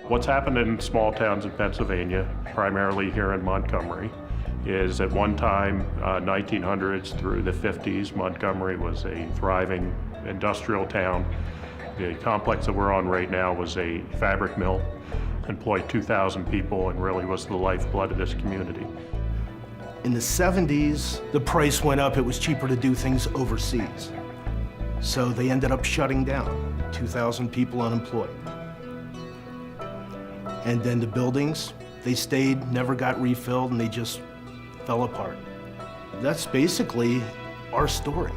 What's happened in small towns in Pennsylvania, primarily here in Montgomery, is at one time, 1900s through the 50s, Montgomery was a thriving industrial town. The complex that we're on right now was a fabric mill, employed 2,000 people, and really was the lifeblood of this community. In the 70s, the price went up. It was cheaper to do things overseas. So they ended up shutting down, 2,000 people unemployed. And then the buildings, they stayed, never got refilled, and they just fell apart. That's basically our story.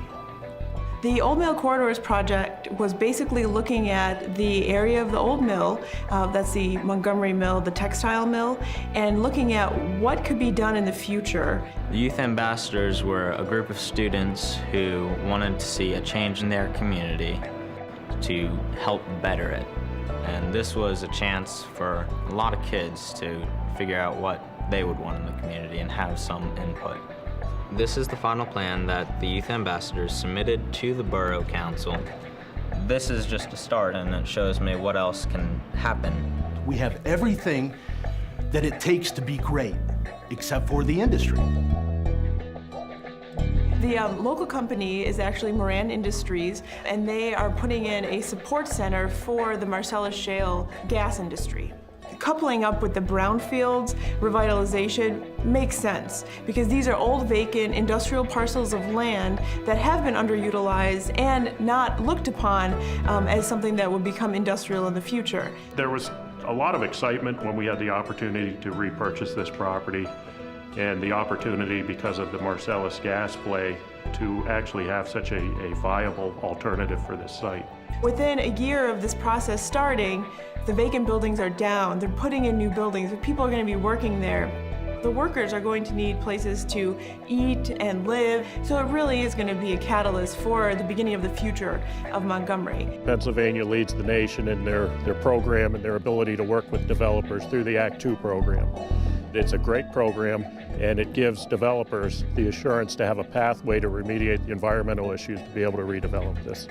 The Old Mill Corridors project was basically looking at the area of the old mill, that's the Montgomery Mill, the textile mill, and looking at what could be done in the future. The Youth Ambassadors were a group of students who wanted to see a change in their community to help better it. And this was a chance for a lot of kids to figure out what they would want in the community and have some input. This is the final plan that the Youth Ambassadors submitted to the Borough Council. This is just a start, and it shows me what else can happen. We have everything that it takes to be great, except for the industry. The local company is actually Moran Industries, and they are putting in a support center for the Marcellus Shale gas industry. Coupling up with the Brownfields revitalization makes sense because these are old vacant industrial parcels of land that have been underutilized and not looked upon as something that would become industrial in the future. There was a lot of excitement when we had the opportunity to repurchase this property, and the opportunity, because of the Marcellus gas play, to actually have such a viable alternative for this site. Within a year of this process starting, the vacant buildings are down. They're putting in new buildings. People are going to be working there. The workers are going to need places to eat and live, so it really is going to be a catalyst for the beginning of the future of Montgomery. Pennsylvania leads the nation in their program and their ability to work with developers through the Act 2 program. It's a great program, and it gives developers the assurance to have a pathway to remediate the environmental issues to be able to redevelop this.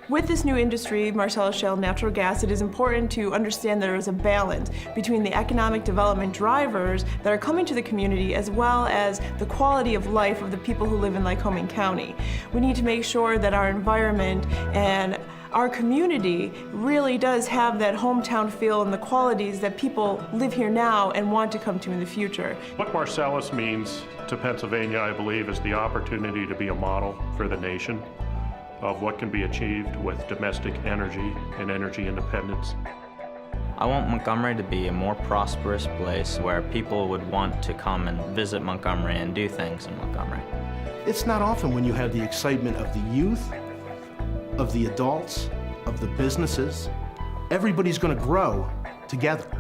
With this new industry, Marcellus Shale natural gas, it is important to understand there is a balance between the economic development drivers that are coming to the community as well as the quality of life of the people who live in Lycoming County. We need to make sure that our environment and our community really does have that hometown feel and the qualities that people live here now and want to come to in the future. What Marcellus means to Pennsylvania, I believe, is the opportunity to be a model for the nation of what can be achieved with domestic energy and energy independence. I want Montgomery to be a more prosperous place where people would want to come and visit Montgomery and do things in Montgomery. It's not often when you have the excitement of the youth, of the adults, of the businesses. Everybody's going to grow together.